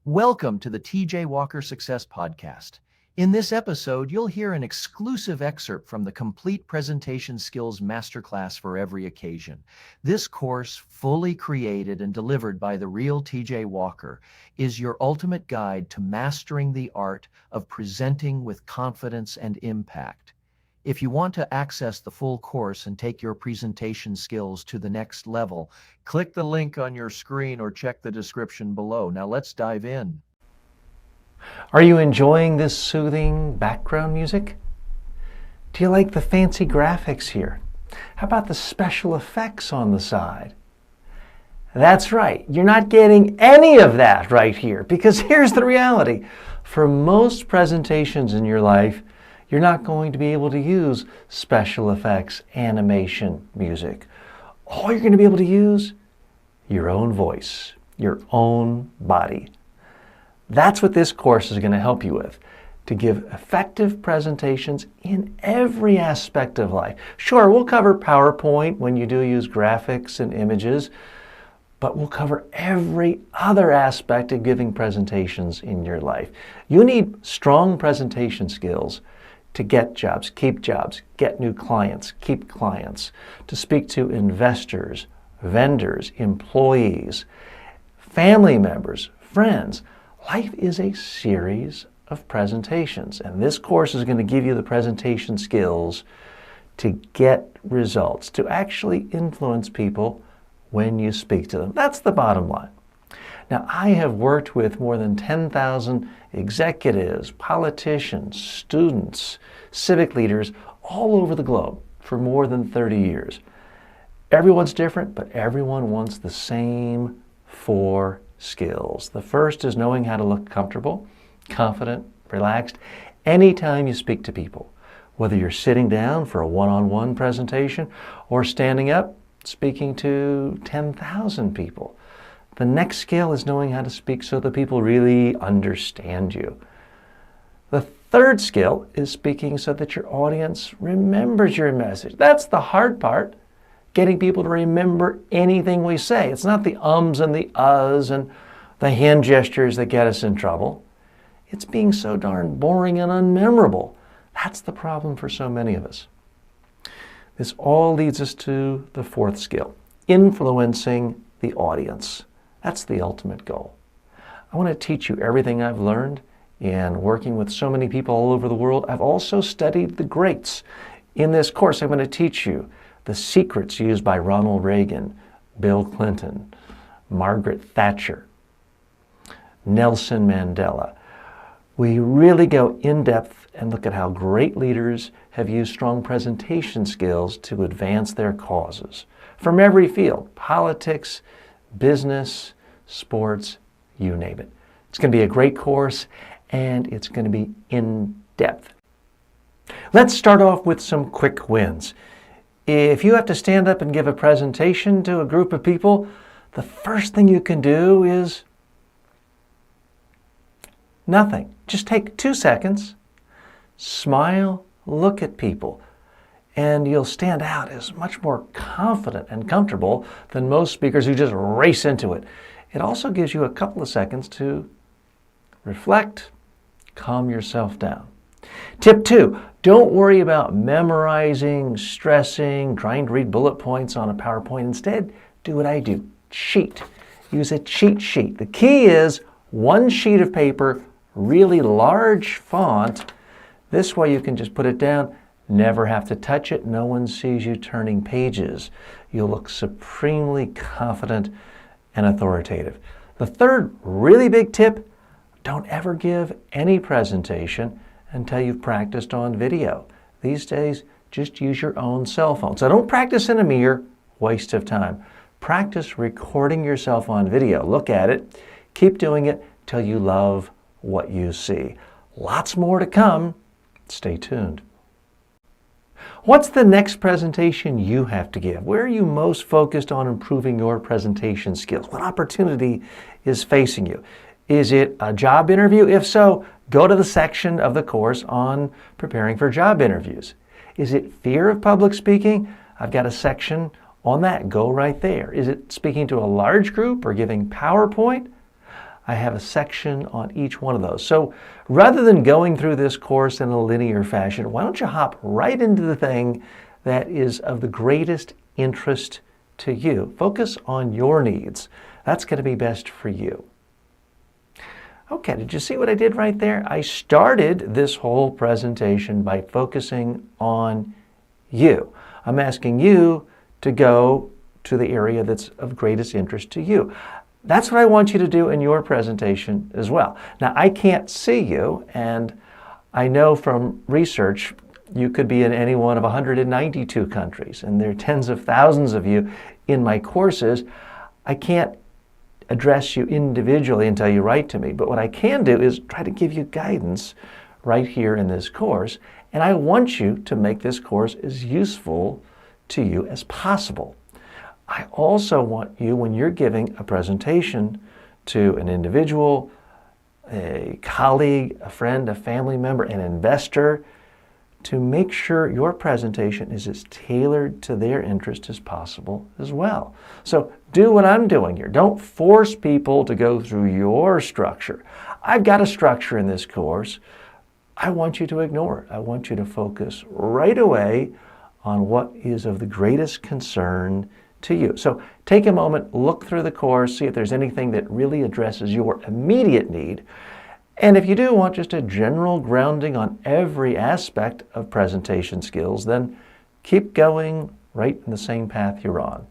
Welcome to the TJ Walker Success Podcast. In this episode, you'll hear an exclusive excerpt from the Complete Presentation Skills Masterclass for every occasion. This course, fully created and delivered by the real TJ Walker, is your ultimate guide to mastering the art of presenting with confidence and impact. If you want to access the full course and take your presentation skills to the next level, click the link on your screen or check the description below. Now let's dive in. Are you enjoying this soothing background music? Do you like the fancy graphics here? How about the special effects on the side? That's right, you're not getting any of that right here, because here's the reality. For most presentations in your life, you're not going to be able to use special effects, animation, music. All you're going to be able to use, your own voice, your own body. That's what this course is going to help you with, to give effective presentations in every aspect of life. Sure, we'll cover PowerPoint when you do use graphics and images, but we'll cover every other aspect of giving presentations in your life. You need strong presentation skills to get jobs, get new clients, keep clients, to speak to investors, vendors, employees, family members, friends. Life is a series of presentations, and this course is going to give you the presentation skills to get results, to actually influence people when you speak to them. That's the bottom line. Now, I have worked with more than 10,000 executives, politicians, students, civic leaders all over the globe for more than 30 years. Everyone's different, but everyone wants the same 4 skills. The first is knowing how to look comfortable, confident, relaxed anytime you speak to people, whether you're sitting down for a one-on-one presentation or standing up speaking to 10,000 people. The next skill is knowing how to speak so that people really understand you. The third skill is speaking so that your audience remembers your message. That's the hard part, getting people to remember anything we say. It's not the ums and the uhs and the hand gestures that get us in trouble. It's being so darn boring and unmemorable. That's the problem for so many of us. This all leads us to the 4th skill, influencing the audience. That's the ultimate goal. I want to teach you everything I've learned in working with so many people all over the world. I've also studied the greats. In this course, I'm going to teach you the secrets used by Ronald Reagan, Bill Clinton, Margaret Thatcher, Nelson Mandela. We really go in depth and look at how great leaders have used strong presentation skills to advance their causes from every field, politics, business, sports, you name it. It's going to be a great course, and it's going to be in depth. Let's start off with some quick wins. If you have to stand up and give a presentation to a group of people, the first thing you can do is nothing. Just take 2 seconds, smile, look at people, and you'll stand out as much more confident and comfortable than most speakers who just race into it. It also gives you a couple of seconds to reflect, calm yourself down. Tip 2, don't worry about memorizing, stressing, trying to read bullet points on a PowerPoint. Instead, do what I do, cheat. Use a cheat sheet. The key is 1 sheet of paper, really large font. This way you can just put it down, never have to touch it. No one sees you turning pages. You'll look supremely confident and authoritative. The third really big tip, don't ever give any presentation until you've practiced on video. These days, just use your own cell phone. So don't practice in a mirror, waste of time. Practice recording yourself on video. Look at it. Keep doing it till you love what you see. Lots more to come. Stay tuned. What's the next presentation you have to give? Where are you most focused on improving your presentation skills? What opportunity is facing you? Is it a job interview? If so, go to the section of the course on preparing for job interviews. Is it fear of public speaking? I've got a section on that. Go right there. Is it speaking to a large group or giving PowerPoint? I have a section on each one of those. So rather than going through this course in a linear fashion, why don't you hop right into the thing that is of the greatest interest to you? Focus on your needs. That's going to be best for you. Okay, did you see what I did right there? I started this whole presentation by focusing on you. I'm asking you to go to the area that's of greatest interest to you. That's what I want you to do in your presentation as well. Now, I can't see you, and I know from research you could be in any one of 192 countries, and there are tens of thousands of you in my courses. I can't address you individually until you write to me, but what I can do is try to give you guidance right here in this course, and I want you to make this course as useful to you as possible. I also want you, when you're giving a presentation to an individual, a colleague, a friend, a family member, an investor, to make sure your presentation is as tailored to their interest as possible as well. So do what I'm doing here. Don't force people to go through your structure. I've got a structure in this course. I want you to ignore it. I want you to focus right away on what is of the greatest concern to you. So take a moment, look through the course, see if there's anything that really addresses your immediate need. And if you do want just a general grounding on every aspect of presentation skills, then keep going right in the same path you're on.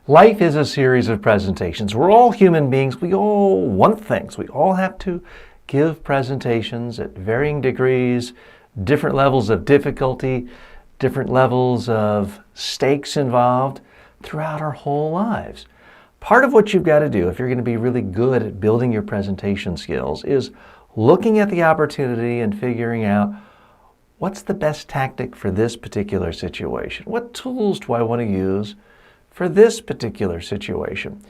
Life is a series of presentations. We're all human beings. We all want things. We all have to give presentations at varying degrees, different levels of difficulty, different levels of stakes involved throughout our whole lives. Part of what you've got to do if you're going to be really good at building your presentation skills is looking at the opportunity and figuring out what's the best tactic for this particular situation. What tools do I want to use for this particular situation?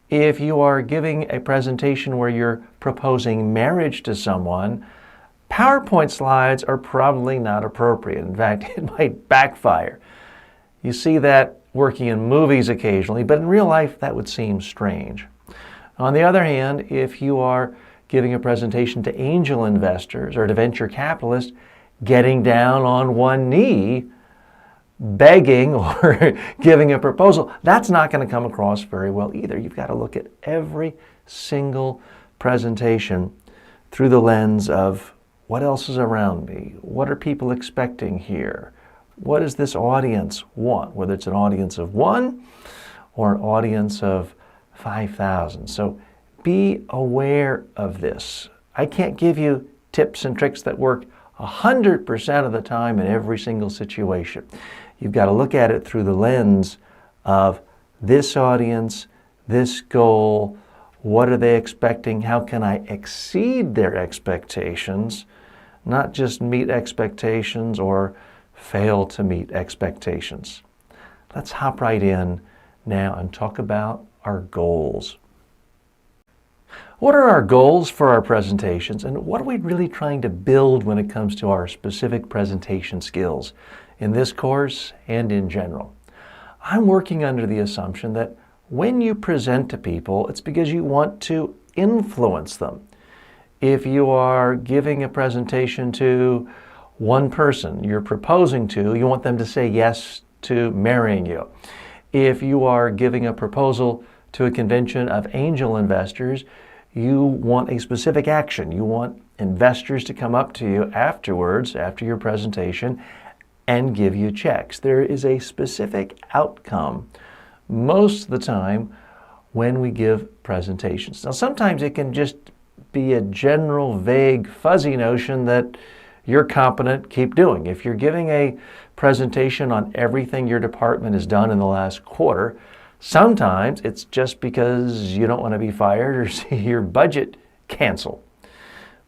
If you are giving a presentation where you're proposing marriage to someone, PowerPoint slides are probably not appropriate. In fact, it might backfire. You see that working in movies occasionally, but in real life that would seem strange. On the other hand, if you are giving a presentation to angel investors or to venture capitalists, getting down on one knee, begging or giving a proposal, that's not going to come across very well either. You've got to look at every single presentation through the lens of what else is around me? What are people expecting here? What does this audience want? Whether it's an audience of one or an audience of 5,000. So be aware of this. I can't give you tips and tricks that work 100% of the time in every single situation. You've got to look at it through the lens of this audience, this goal, what are they expecting? How can I exceed their expectations? Not just meet expectations or fail to meet expectations. Let's hop right in now and talk about our goals. What are our goals for our presentations, and what are we really trying to build when it comes to our specific presentation skills in this course and in general? I'm working under the assumption that when you present to people, it's because you want to influence them. If you are giving a presentation to one person you're proposing to, you want them to say yes to marrying you. If you are giving a proposal to a convention of angel investors, you want a specific action. You want investors to come up to you afterwards, after your presentation, and give you checks. There is a specific outcome most of the time when we give presentations. Now, sometimes it can just be a general, vague, fuzzy notion that you're competent, keep doing. If you're giving a presentation on everything your department has done in the last quarter, sometimes it's just because you don't want to be fired or see your budget canceled.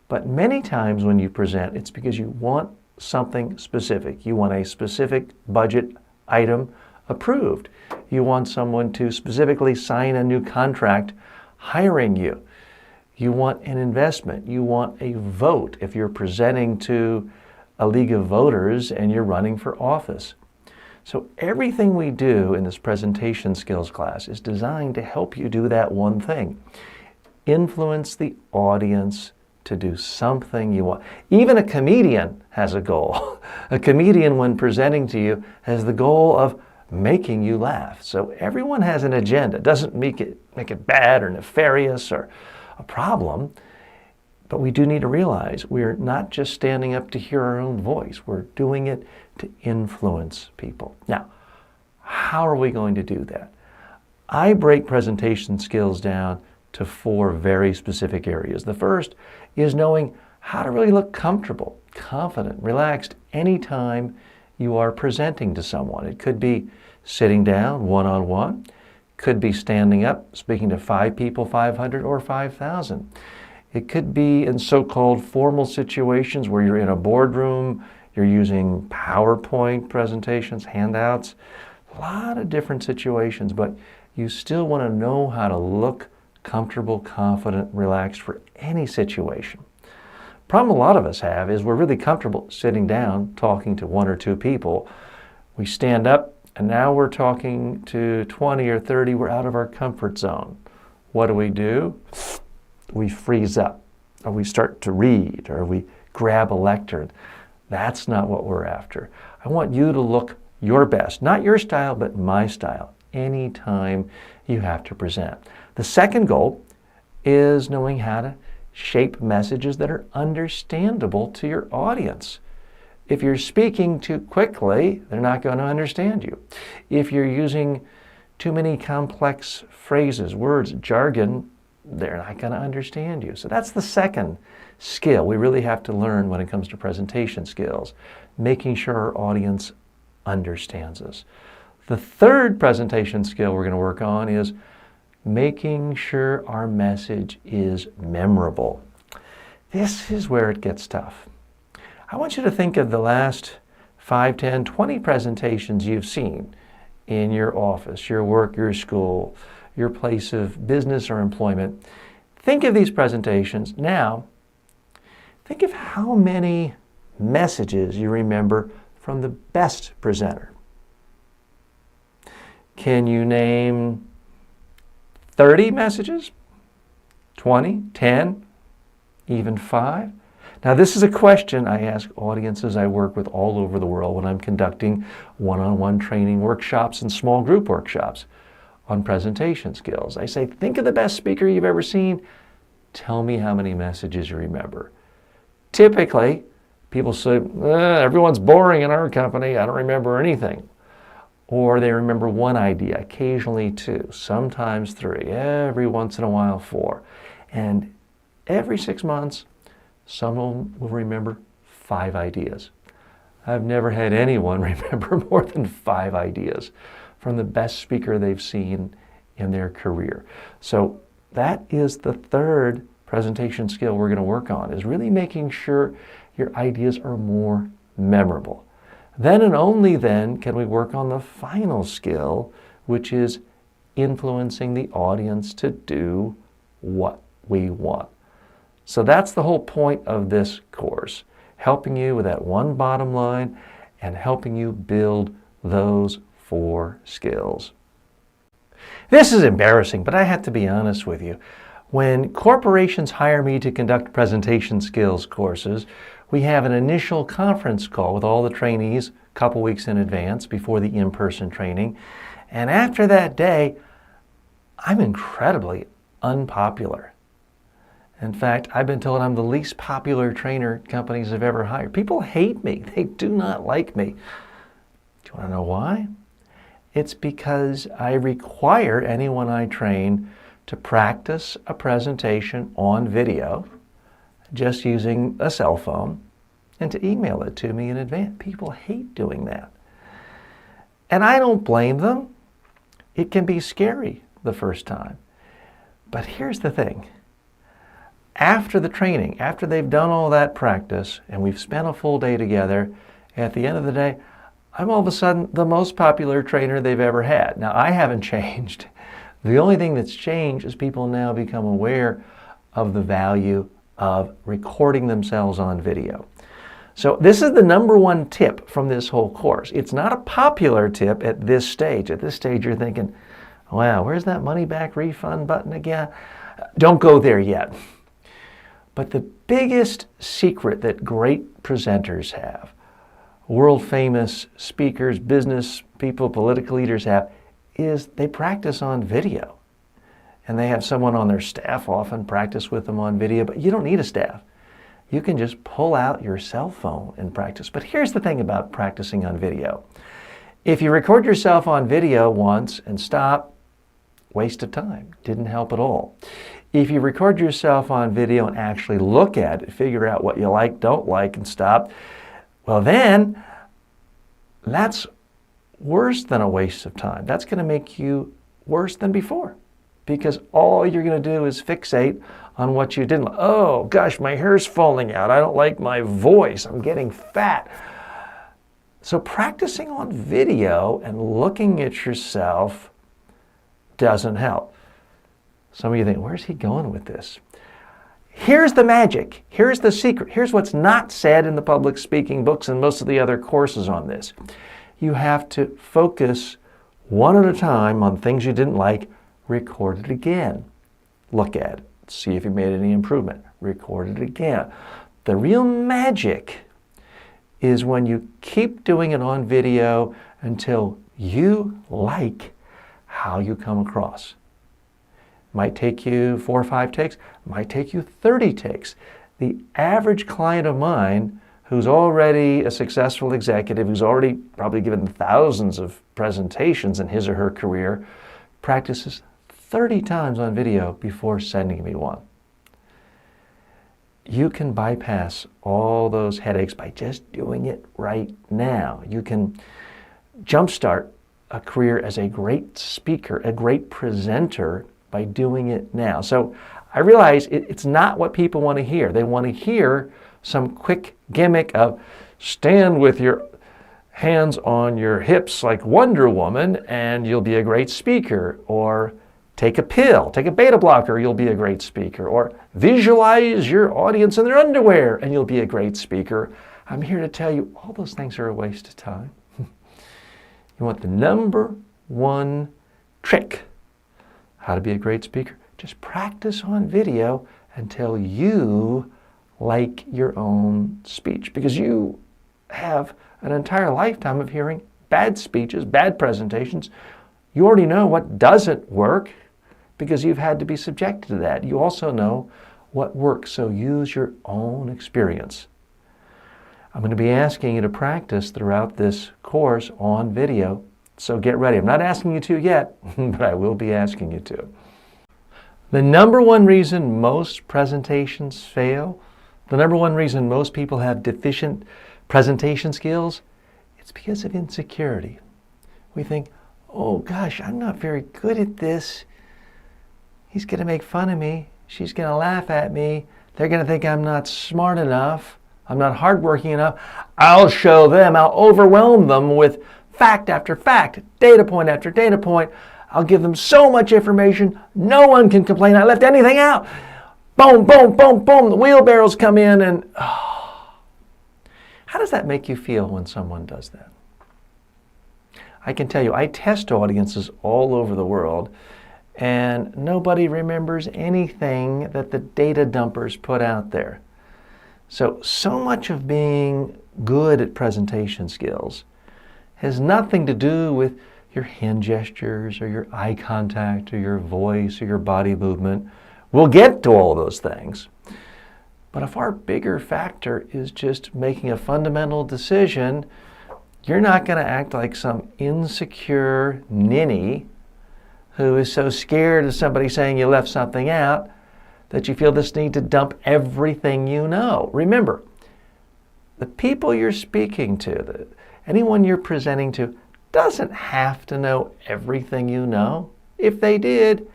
But many times when you present, it's because you want something specific. You want a specific budget item approved. You want someone to specifically sign a new contract hiring you. You want an investment. You want a vote if you're presenting to a league of voters and you're running for office. So everything we do in this presentation skills class is designed to help you do that one thing. influence the audience to do something you want. Even a comedian has a goal. A comedian, when presenting to you, has the goal of making you laugh. So everyone has an agenda. It doesn't make it bad or nefarious or a problem. But we do need to realize we're not just standing up to hear our own voice. We're doing it to influence people. Now, how are we going to do that? I break presentation skills down to 4 very specific areas. The first is knowing how to really look comfortable, confident, relaxed anytime you are presenting to someone. It could be sitting down one-on-one, could be standing up, speaking to 5 people, 500 or 5,000. It could be in so-called formal situations where you're in a boardroom, you're using PowerPoint presentations, handouts, a lot of different situations, but you still want to know how to look comfortable, confident, relaxed for any situation. Problem a lot of us have is we're really comfortable sitting down, talking to 1 or 2 people. We stand up, and now we're talking to 20 or 30. We're out of our comfort zone. What do? We freeze up, or we start to read, or we grab a lectern. That's not what we're after. I want you to look your best, not your style, but my style, anytime you have to present. The second goal is knowing how to shape messages that are understandable to your audience. If you're speaking too quickly, they're not going to understand you. If you're using too many complex phrases, words, jargon, they're not going to understand you. So that's the second skill we really have to learn when it comes to presentation skills, making sure our audience understands us. The third presentation skill we're going to work on is making sure our message is memorable. This is where it gets tough. I want you to think of the last 5, 10, 20 presentations you've seen in your office, your work, your school, your place of business or employment. Think of these presentations. Now, think of how many messages you remember from the best presenter. Can you name 30 messages? 20? 10? Even 5? Now, this is a question I ask audiences I work with all over the world when I'm conducting one-on-one training workshops and small group workshops on presentation skills. I say, think of the best speaker you've ever seen. Tell me how many messages you remember. Typically, people say, everyone's boring in our company. I don't remember anything. Or they remember 1 idea, occasionally 2, sometimes 3, every once in a while 4. And every 6 months, someone will remember 5 ideas. I've never had anyone remember more than 5 ideas from the best speaker they've seen in their career. So that is the third presentation skill we're going to work on, is really making sure your ideas are more memorable. Then and only then can we work on the final skill, which is influencing the audience to do what we want. So that's the whole point of this course, helping you with that one bottom line and helping you build those 4 skills. This is embarrassing, but I have to be honest with you. When corporations hire me to conduct presentation skills courses, we have an initial conference call with all the trainees a couple weeks in advance before the in-person training. And after that day, I'm incredibly unpopular. In fact, I've been told I'm the least popular trainer companies have ever hired. People hate me. They do not like me. Do you want to know why? It's because I require anyone I train to practice a presentation on video, just using a cell phone, and to email it to me in advance. People hate doing that. And I don't blame them. It can be scary the first time. But here's the thing. After the training, after they've done all that practice, and we've spent a full day together, at the end of the day, I'm all of a sudden the most popular trainer they've ever had. Now, I haven't changed. The only thing that's changed is people now become aware of the value of recording themselves on video. So this is the number 1 tip from this whole course. It's not a popular tip at this stage. At this stage, you're thinking, wow, where's that money back refund button again? Don't go there yet. But the biggest secret that great presenters have, world-famous speakers, business people, political leaders have, is they practice on video. And they have someone on their staff often practice with them on video, but you don't need a staff. You can just pull out your cell phone and practice. But here's the thing about practicing on video. If you record yourself on video once and stop, waste of time, didn't help at all. If you record yourself on video and actually look at it, figure out what you like, don't like, and stop, well then, that's worse than a waste of time. That's going to make you worse than before, because all you're going to do is fixate on what you didn't like. Oh gosh, my hair's falling out. I don't like my voice. I'm getting fat. So practicing on video and looking at yourself doesn't help. Some of you think, where's he going with this? Here's the magic. Here's the secret. Here's what's not said in the public speaking books and most of the other courses on this. You have to focus one at a time on things you didn't like. Record it again. Look at it. See if you made any improvement. Record it again. The real magic is when you keep doing it on video until you like how you come across. Might take you 4 or 5 takes, might take you 30 takes. The average client of mine who's already a successful executive, who's already probably given thousands of presentations in his or her career, practices 30 times on video before sending me one. You can bypass all those headaches by just doing it right now. You can jumpstart a career as a great speaker, a great presenter, by doing it now. So I realize it's not what people want to hear. They want to hear some quick gimmick of stand with your hands on your hips like Wonder Woman and you'll be a great speaker, or take a pill, take a beta blocker, you'll be a great speaker, or visualize your audience in their underwear and you'll be a great speaker. I'm here to tell you all those things are a waste of time. You want the number one trick how to be a great speaker? Just practice on video until you like your own speech, because you have an entire lifetime of hearing bad speeches, bad presentations. You already know what doesn't work because you've had to be subjected to that. You also know what works, so use your own experience. I'm going to be asking you to practice throughout this course on video. So get ready. I'm not asking you to yet, but I will be asking you to. The number one reason most presentations fail, the number one reason most people have deficient presentation skills, it's because of insecurity. We think, oh gosh, I'm not very good at this. He's going to make fun of me. She's going to laugh at me. They're going to think I'm not smart enough. I'm not hardworking enough. I'll show them. I'll overwhelm them with fact after fact, data point after data point. I'll give them so much information, no one can complain I left anything out. Boom, boom, boom, boom, the wheelbarrows come in and... Oh. How does that make you feel when someone does that? I can tell you, I test audiences all over the world and nobody remembers anything that the data dumpers put out there. So much of being good at presentation skills has nothing to do with your hand gestures or your eye contact or your voice or your body movement. We'll get to all those things. But a far bigger factor is just making a fundamental decision. You're not going to act like some insecure ninny who is so scared of somebody saying you left something out that you feel this need to dump everything you know. Remember, the people you're speaking to, anyone you're presenting to, doesn't have to know everything you know. If they did,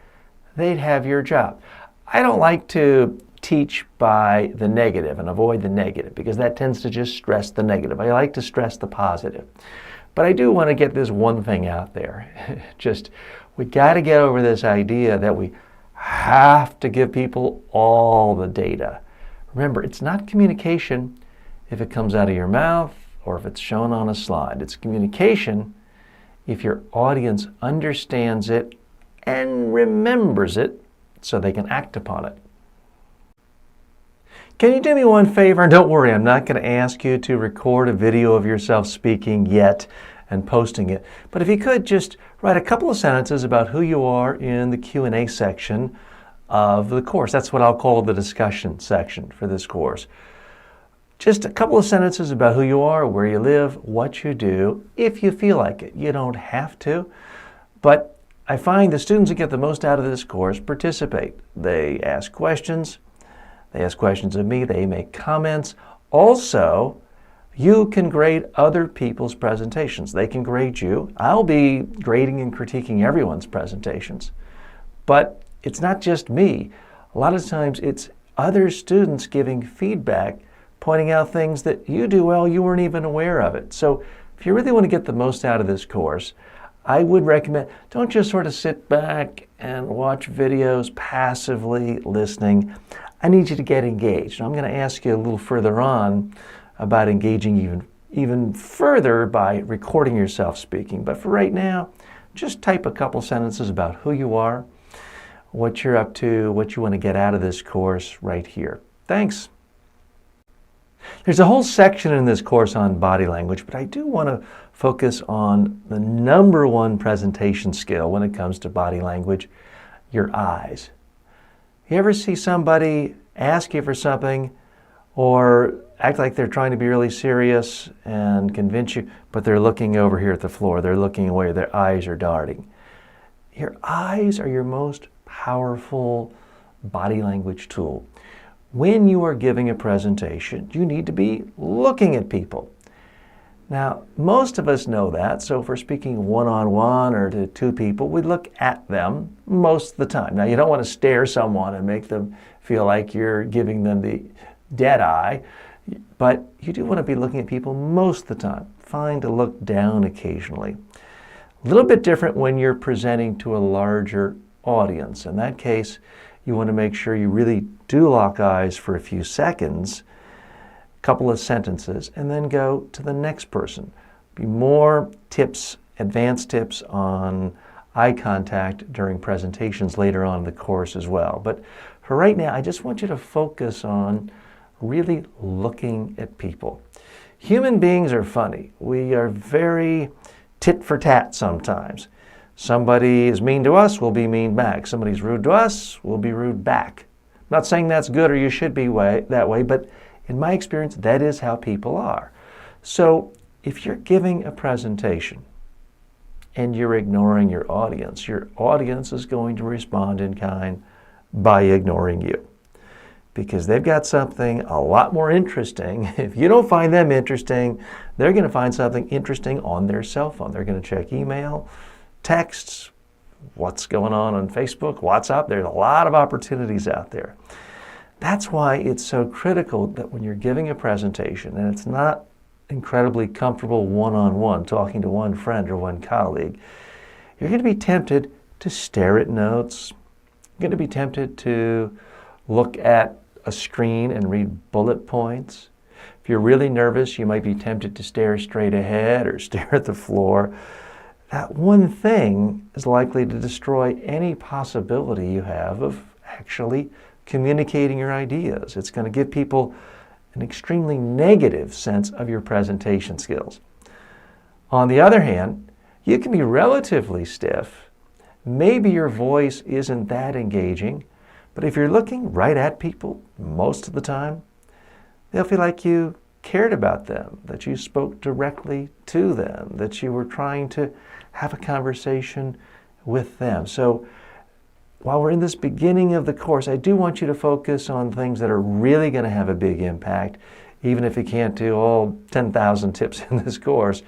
they'd have your job. I don't like to teach by the negative and avoid the negative because that tends to just stress the negative. I like to stress the positive. But I do want to get this one thing out there. We got to get over this idea that we have to give people all the data. Remember, it's not communication if it comes out of your mouth or if it's shown on a slide. It's communication if your audience understands it and remembers it so they can act upon it. Can you do me one favor? And don't worry, I'm not going to ask you to record a video of yourself speaking yet and posting it. But if you could just write a couple of sentences about who you are in the Q&A section of the course. That's what I'll call the discussion section for this course. Just a couple of sentences about who you are, where you live, what you do, if you feel like it. You don't have to, but I find the students who get the most out of this course participate. They ask questions. They ask questions of me. They make comments. Also, you can grade other people's presentations. They can grade you. I'll be grading and critiquing everyone's presentations. But it's not just me. A lot of times it's other students giving feedback, pointing out things that you do well, you weren't even aware of it. So if you really want to get the most out of this course, I would recommend, don't just sort of sit back and watch videos passively listening. I need you to get engaged. I'm going to ask you a little further on about engaging even further by recording yourself speaking. But for right now, just type a couple sentences about who you are, what you're up to, what you want to get out of this course right here. Thanks. There's a whole section in this course on body language, but I do want to focus on the number one presentation skill when it comes to body language, your eyes. You ever see somebody ask you for something or act like they're trying to be really serious and convince you, but they're looking over here at the floor, they're looking away, their eyes are darting? Your eyes are your most powerful body language tool. When you are giving a presentation, you need to be looking at people. Now, most of us know that, so if we're speaking one-on-one or to two people, we look at them most of the time. Now, you don't want to stare someone and make them feel like you're giving them the dead eye, but you do want to be looking at people most of the time. Fine to look down occasionally. A little bit different when you're presenting to a larger audience. In that case, you want to make sure you really do lock eyes for a few seconds, a couple of sentences, and then go to the next person. Be more tips, advanced tips on eye contact during presentations later on in the course as well. But for right now, I just want you to focus on really looking at people. Human beings are funny. We are very tit for tat sometimes. Somebody is mean to us, we'll be mean back. Somebody's rude to us, we'll be rude back. I'm not saying that's good or you should be that way, but in my experience, that is how people are. So if you're giving a presentation and you're ignoring your audience is going to respond in kind by ignoring you, because they've got something a lot more interesting. If you don't find them interesting, they're going to find something interesting on their cell phone. They're going to check email, texts, what's going on Facebook, WhatsApp. There's a lot of opportunities out there. That's why it's so critical that when you're giving a presentation and it's not incredibly comfortable one-on-one, talking to one friend or one colleague, you're going to be tempted to stare at notes. You're going to be tempted to look at a screen and read bullet points. If you're really nervous, you might be tempted to stare straight ahead or stare at the floor. That one thing is likely to destroy any possibility you have of actually communicating your ideas. It's going to give people an extremely negative sense of your presentation skills. On the other hand, you can be relatively stiff. Maybe your voice isn't that engaging, but if you're looking right at people most of the time, they'll feel like you cared about them, that you spoke directly to them, that you were trying to have a conversation with them. So while we're in this beginning of the course, I do want you to focus on things that are really going to have a big impact, even if you can't do all 10,000 tips in this course.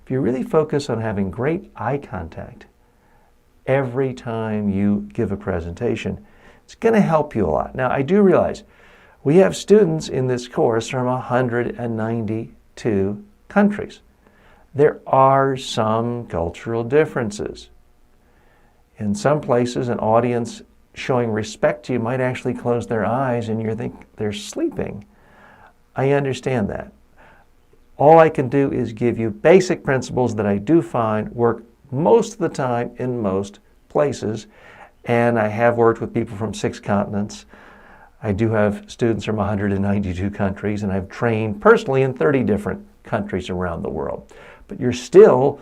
If you really focus on having great eye contact every time you give a presentation, it's going to help you a lot. Now, I do realize we have students in this course from 192 countries. There are some cultural differences. In some places, an audience showing respect to you might actually close their eyes and you think they're sleeping. I understand that. All I can do is give you basic principles that I do find work most of the time in most places, and I have worked with people from 6 continents. I do have students from 192 countries, and I've trained personally in 30 different countries around the world. But you're still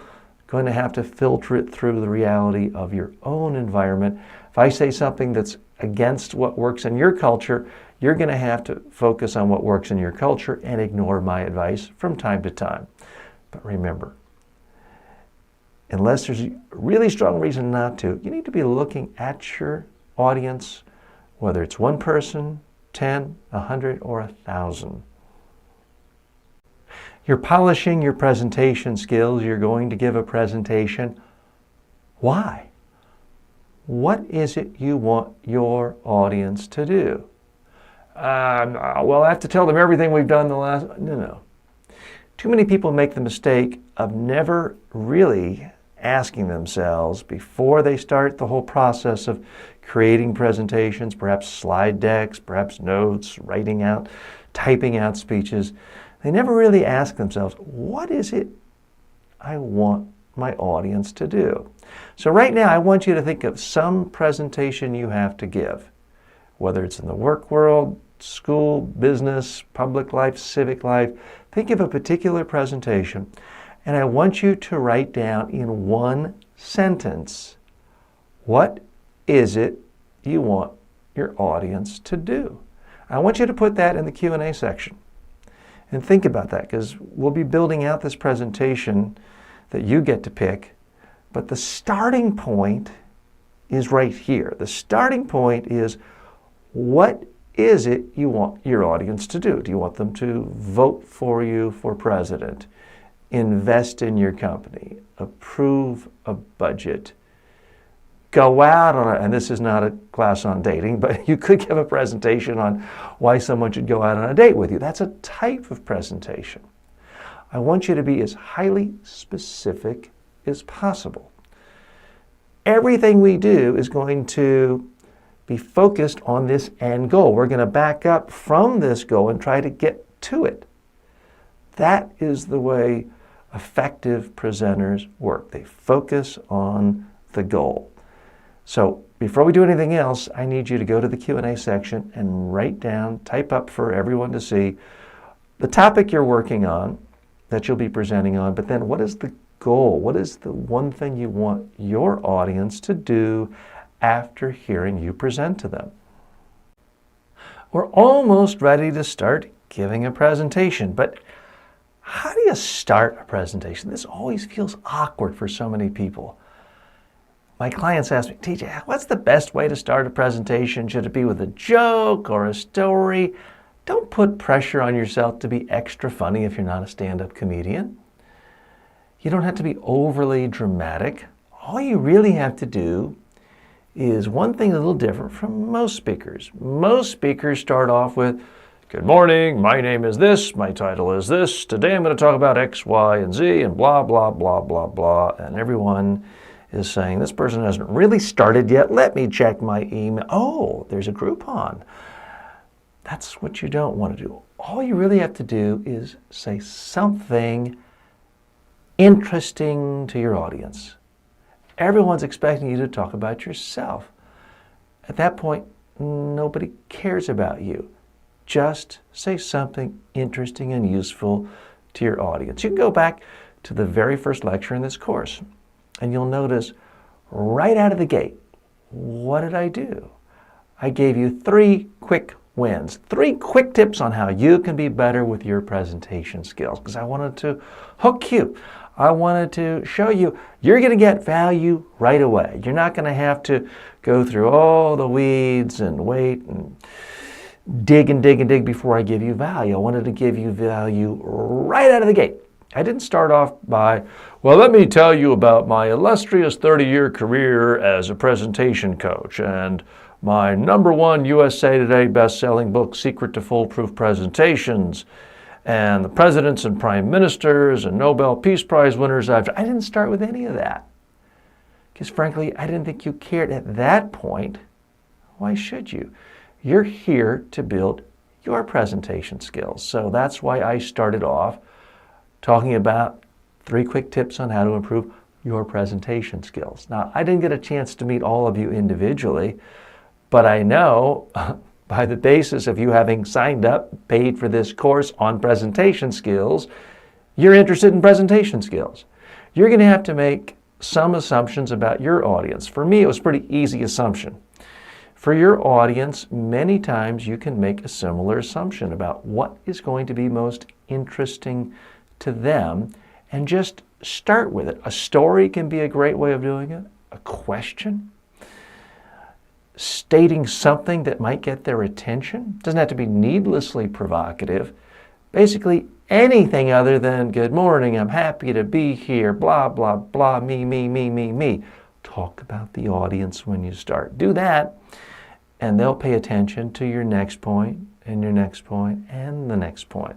going to have to filter it through the reality of your own environment. If I say something that's against what works in your culture, you're going to have to focus on what works in your culture and ignore my advice from time to time. But remember, unless there's a really strong reason not to, you need to be looking at your audience, whether it's one person, 10, 100, or 1,000. You're polishing your presentation skills. You're going to give a presentation. Why? What is it you want your audience to do? Well, I have to tell them everything we've done the last... No. Too many people make the mistake of never really asking themselves before they start the whole process of creating presentations, perhaps slide decks, perhaps notes, writing out, typing out speeches. They never really ask themselves, what is it I want my audience to do? So right now, I want you to think of some presentation you have to give, whether it's in the work world, school, business, public life, civic life. Think of a particular presentation, and I want you to write down in one sentence, what is it you want your audience to do? I want you to put that in the Q&A section. And think about that, because we'll be building out this presentation that you get to pick, but the starting point is right here. The starting point is, what is it you want your audience to do? Do you want them to vote for you for president, invest in your company, approve a budget, go out on and this is not a class on dating, but you could give a presentation on why someone should go out on a date with you. That's a type of presentation. I want you to be as highly specific as possible. Everything we do is going to be focused on this end goal. We're going to back up from this goal and try to get to it. That is the way effective presenters work. They focus on the goal. So before we do anything else, I need you to go to the Q&A section and write down, type up for everyone to see the topic you're working on, that you'll be presenting on, but then what is the goal? What is the one thing you want your audience to do after hearing you present to them? We're almost ready to start giving a presentation, but how do you start a presentation? This always feels awkward for so many people. My clients ask me, TJ, what's the best way to start a presentation? Should it be with a joke or a story? Don't put pressure on yourself to be extra funny if you're not a stand-up comedian. You don't have to be overly dramatic. All you really have to do is one thing a little different from most speakers. Most speakers start off with, good morning, my name is this, my title is this, today I'm going to talk about X, Y, and Z, and blah, blah, blah, blah, blah, and everyone is saying, this person hasn't really started yet, let me check my email. Oh, there's a Groupon. That's what you don't want to do. All you really have to do is say something interesting to your audience. Everyone's expecting you to talk about yourself. At that point, nobody cares about you. Just say something interesting and useful to your audience. You can go back to the very first lecture in this course, and you'll notice right out of the gate, what did I do? I gave you 3 quick wins, 3 quick tips on how you can be better with your presentation skills, because I wanted to hook you. I wanted to show you you're going to get value right away. You're not going to have to go through all the weeds and wait and dig and dig and dig before I give you value. I wanted to give you value right out of the gate. I didn't start off by, well, let me tell you about my illustrious 30-year career as a presentation coach and my #1 USA Today best-selling book, Secret to Foolproof Presentations, and the presidents and prime ministers and Nobel Peace Prize winners. I didn't start with any of that because, frankly, I didn't think you cared at that point. Why should you? You're here to build your presentation skills. So that's why I started off talking about 3 quick tips on how to improve your presentation skills. Now, I didn't get a chance to meet all of you individually, but I know by the basis of you having signed up, paid for this course on presentation skills, you're interested in presentation skills. You're going to have to make some assumptions about your audience. For me, it was a pretty easy assumption. For your audience, many times you can make a similar assumption about what is going to be most interesting to them and just start with it. A story can be a great way of doing it. A question, stating something that might get their attention. Doesn't have to be needlessly provocative. Basically, anything other than, good morning, I'm happy to be here, blah, blah, blah, me. Talk about the audience when you start. Do that, and they'll pay attention to your next point, and your next point, and the next point.